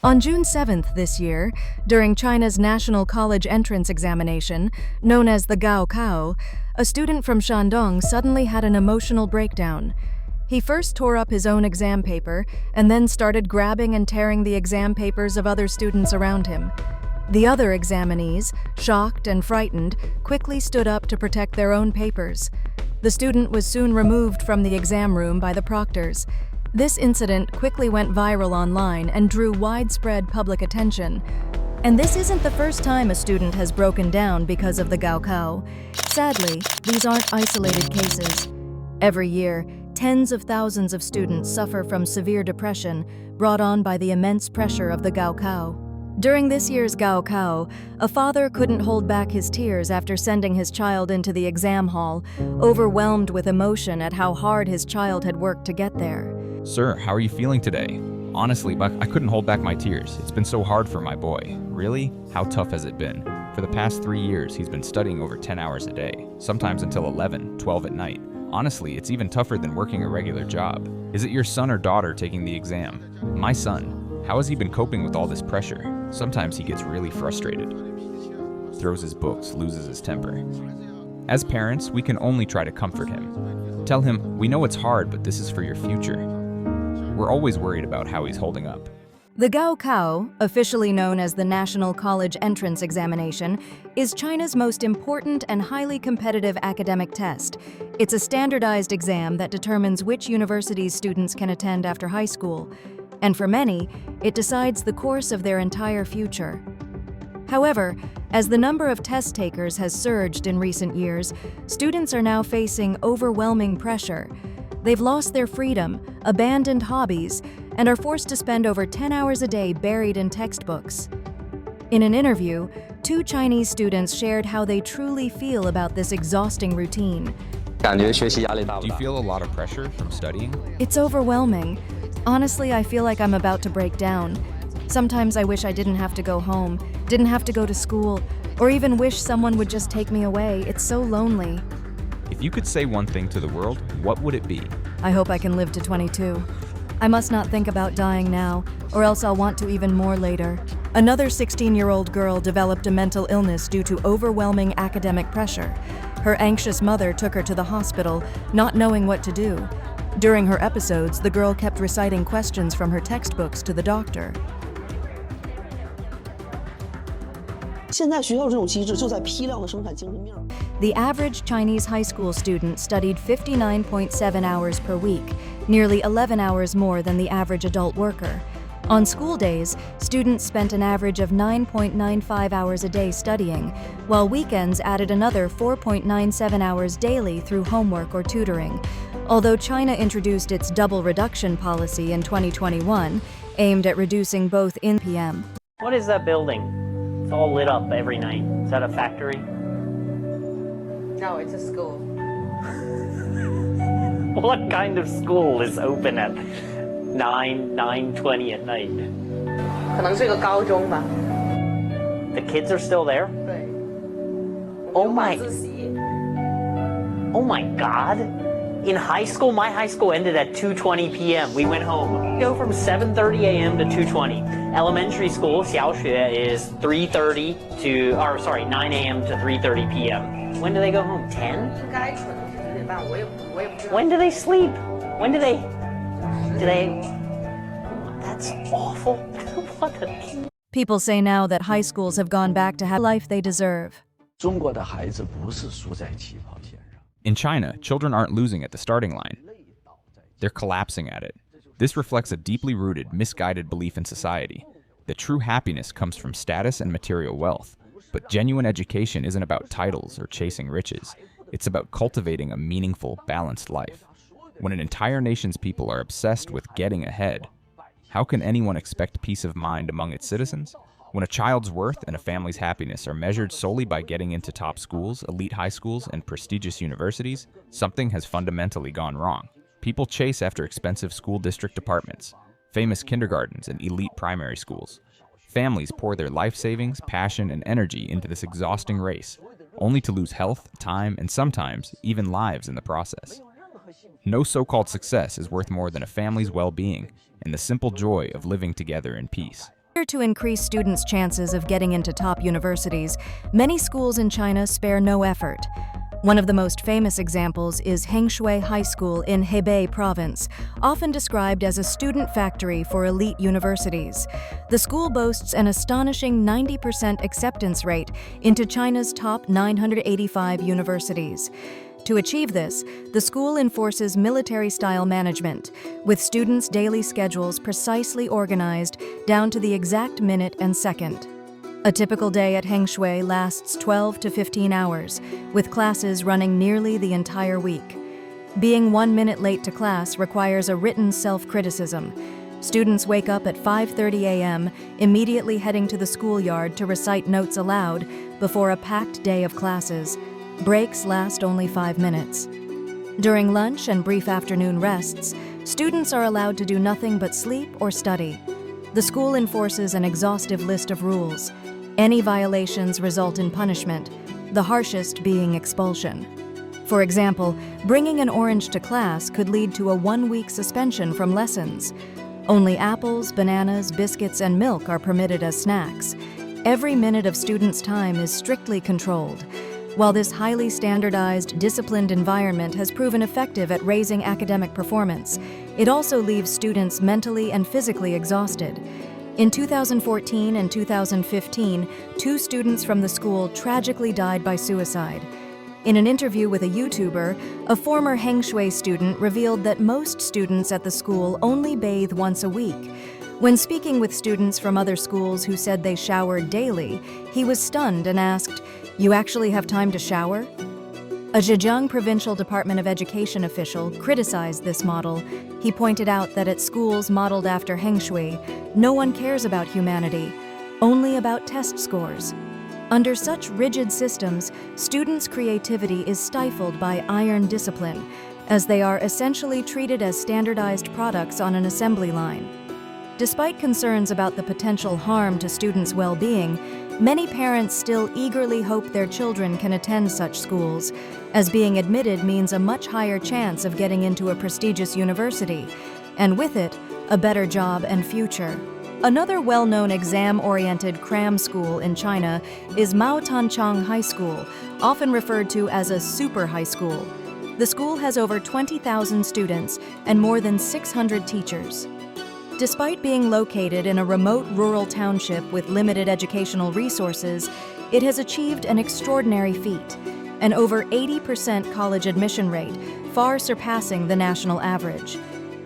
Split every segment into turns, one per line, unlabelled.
On June 7th this year, during China's national college entrance examination, known as the Gaokao, a student from Shandong suddenly had an emotional breakdown. He first tore up his own exam paper and then started grabbing and tearing the exam papers of other students around him. The other examinees, shocked and frightened, quickly stood up to protect their own papers. The student was soon removed from the exam room by the proctors. This incident quickly went viral online and drew widespread public attention. And this isn't the first time a student has broken down because of the Gaokao. Sadly, these aren't isolated cases. Every year, tens of thousands of students suffer from severe depression brought on by the immense pressure of the Gaokao. During this year's Gaokao, a father couldn't hold back his tears after sending his child into the exam hall, overwhelmed with emotion at how hard his child had worked to get there.
Sir, how are you feeling today? Honestly, Buck, I couldn't hold back my tears. It's been so hard for my boy. Really? How tough has it been? For the past 3 years, he's been studying over 10 hours a day, sometimes until 11, 12 at night. Honestly, it's even tougher than working a regular job. Is it your son or daughter taking the exam? My son. How has he been coping with all this pressure? Sometimes he gets really frustrated, throws his books, loses his temper. As parents, we can only try to comfort him. Tell him, we know it's hard, but this is for your future. We're always worried about how he's holding up.
The Gaokao, officially known as the National College Entrance Examination, is China's most important and highly competitive academic test. It's a standardized exam that determines which universities students can attend after high school. And for many, it decides the course of their entire future. However, as the number of test takers has surged in recent years, students are now facing overwhelming pressure. They've lost their freedom, abandoned hobbies, and are forced to spend over 10 hours a day buried in textbooks. In an interview, 2 Chinese students shared how they truly feel about this exhausting routine.
Do you feel a lot of pressure from studying?
It's overwhelming. Honestly, I feel like I'm about to break down. Sometimes I wish I didn't have to go home, didn't have to go to school, or even wish someone would just take me away. It's so lonely.
If you could say one thing to the world, what would it be?
I hope I can live to 22. I must not think about dying now, or else I'll want to even more later. Another 16-year-old girl developed a mental illness due to overwhelming academic pressure. Her anxious mother took her to the hospital, not knowing what to do. During her episodes, the girl kept reciting questions from her textbooks to the doctor. The average Chinese high school student studied 59.7 hours per week, nearly 11 hours more than the average adult worker. On school days, students spent an average of 9.95 hours a day studying, while weekends added another 4.97 hours daily through homework or tutoring. Although China introduced its double reduction policy in 2021, aimed at reducing both in PM.
What is that building? It's all lit up every night. Is that a factory?
No, it's a school.
What kind of school is open at 9:20 at night?
可能是一个高中吧。
The kids are still there?
对。
Oh my
自习。
Oh my god. In high school, my high school ended at 2:20 p.m. We went home. Go from 7:30 a.m. to 2:20. Elementary school, 小学 is 3:30 to, or sorry, 9 a.m. to 3:30 p.m. When do they go home? 10?
应该准是9点半，我也不知道。
When do they sleep? When do they? That's awful. What a...
People say now that high schools have gone back to have the life they deserve.
中国的孩子不是输在起跑线上。
In China, children aren't losing at the starting line. They're collapsing at it. This reflects a deeply rooted, misguided belief in society that true happiness comes from status and material wealth. But genuine education isn't about titles or chasing riches. It's about cultivating a meaningful, balanced life. When an entire nation's people are obsessed with getting ahead, how can anyone expect peace of mind among its citizens? When a child's worth and a family's happiness are measured solely by getting into top schools, elite high schools, and prestigious universities, something has fundamentally gone wrong. People chase after expensive school district apartments, famous kindergartens, and elite primary schools. Families pour their life savings, passion, and energy into this exhausting race, only to lose health, time, and sometimes even lives in the process. No so-called success is worth more than a family's well-being and the simple joy of living together in peace.
order to increase students' chances of getting into top universities, many schools in China spare no effort. One of the most famous examples is Hengshui High School in Hebei Province, often described as a student factory for elite universities. The school boasts an astonishing 90% acceptance rate into China's top 985 universities. To achieve this, the school enforces military-style management, with students' daily schedules precisely organized down to the exact minute and second. A typical day at Hengshui lasts 12 to 15 hours, with classes running nearly the entire week. Being 1 minute late to class requires a written self-criticism. Students wake up at 5:30 a.m., immediately heading to the schoolyard to recite notes aloud before a packed day of classes. Breaks last only 5 minutes. During lunch and brief afternoon rests, students are allowed to do nothing but sleep or study. The school enforces an exhaustive list of rules. Any violations result in punishment, the harshest being expulsion. For example, bringing an orange to class could lead to a 1-week suspension from lessons. Only apples, bananas, biscuits, and milk are permitted as snacks. Every minute of students' time is strictly controlled. While this highly standardized, disciplined environment has proven effective at raising academic performance, it also leaves students mentally and physically exhausted. In 2014 and 2015, 2 students from the school tragically died by suicide. In an interview with a YouTuber, a former Hengshui student revealed that most students at the school only bathe once a week. When speaking with students from other schools who said they showered daily, he was stunned and asked, "You actually have time to shower?" A Zhejiang Provincial Department of Education official criticized this model. He pointed out that at schools modeled after Hengshui, no one cares about humanity, only about test scores. Under such rigid systems, students' creativity is stifled by iron discipline, as they are essentially treated as standardized products on an assembly line. Despite concerns about the potential harm to students' well-being, many parents still eagerly hope their children can attend such schools, as being admitted means a much higher chance of getting into a prestigious university, and with it, a better job and future. Another well-known exam-oriented cram school in China is Maotanchang High School, often referred to as a super high school. The school has over 20,000 students and more than 600 teachers. Despite being located in a remote rural township with limited educational resources, it has achieved an extraordinary feat, an over 80% college admission rate, far surpassing the national average.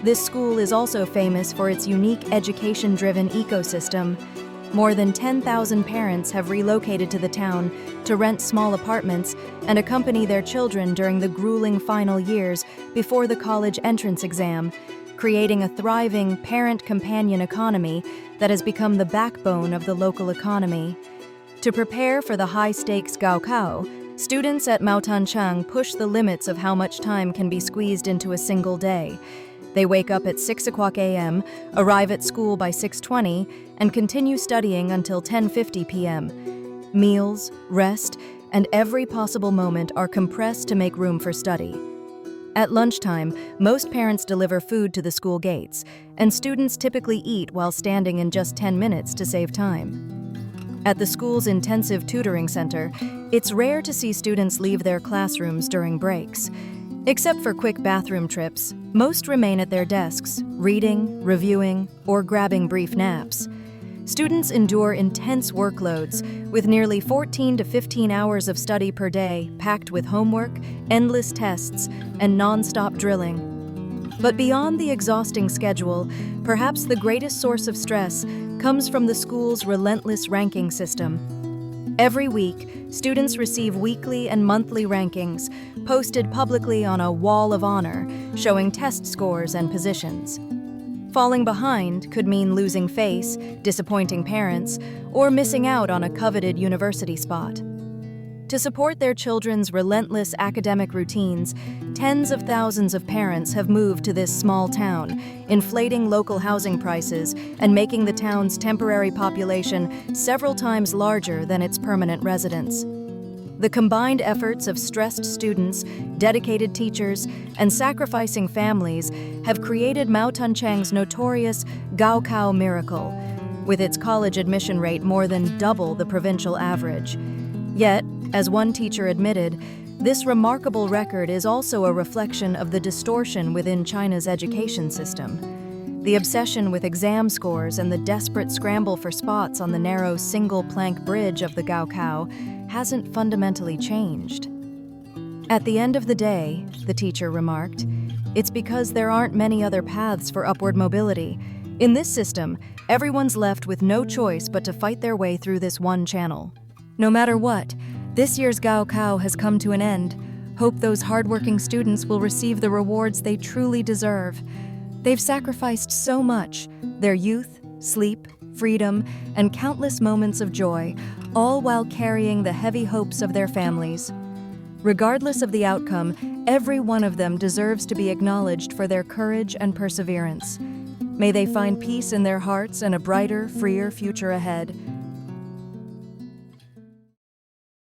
This school is also famous for its unique education-driven ecosystem. More than 10,000 parents have relocated to the town to rent small apartments and accompany their children during the grueling final years before the college entrance exam, creating a thriving parent-companion economy that has become the backbone of the local economy. To prepare for the high-stakes Gaokao, students at Maotanchang push the limits of how much time can be squeezed into a single day. They wake up at 6 o'clock a.m., arrive at school by 6:20, and continue studying until 10:50 p.m. Meals, rest, and every possible moment are compressed to make room for study. At lunchtime, most parents deliver food to the school gates, and students typically eat while standing in just 10 minutes to save time. At the school's intensive tutoring center, it's rare to see students leave their classrooms during breaks. Except for quick bathroom trips, most remain at their desks, reading, reviewing, or grabbing brief naps. Students endure intense workloads, with nearly 14 to 15 hours of study per day, packed with homework, endless tests, and non-stop drilling. But beyond the exhausting schedule, perhaps the greatest source of stress comes from the school's relentless ranking system. Every week, students receive weekly and monthly rankings, posted publicly on a wall of honor, showing test scores and positions. Falling behind could mean losing face, disappointing parents, or missing out on a coveted university spot. To support their children's relentless academic routines, tens of thousands of parents have moved to this small town, inflating local housing prices and making the town's temporary population several times larger than its permanent residents. The combined efforts of stressed students, dedicated teachers, and sacrificing families have created Maotanchang's notorious Gaokao miracle, with its college admission rate more than double the provincial average. Yet, as one teacher admitted, this remarkable record is also a reflection of the distortion within China's education system. The obsession with exam scores and the desperate scramble for spots on the narrow single-plank bridge of the Gaokao hasn't fundamentally changed. At the end of the day, the teacher remarked, it's because there aren't many other paths for upward mobility. In this system, everyone's left with no choice but to fight their way through this one channel. No matter what, this year's Gaokao has come to an end. Hope those hardworking students will receive the rewards they truly deserve. They've sacrificed so much, their youth, sleep, freedom, and countless moments of joy, all while carrying the heavy hopes of their families. Regardless of the outcome, every one of them deserves to be acknowledged for their courage and perseverance. May they find peace in their hearts and a brighter, freer future ahead.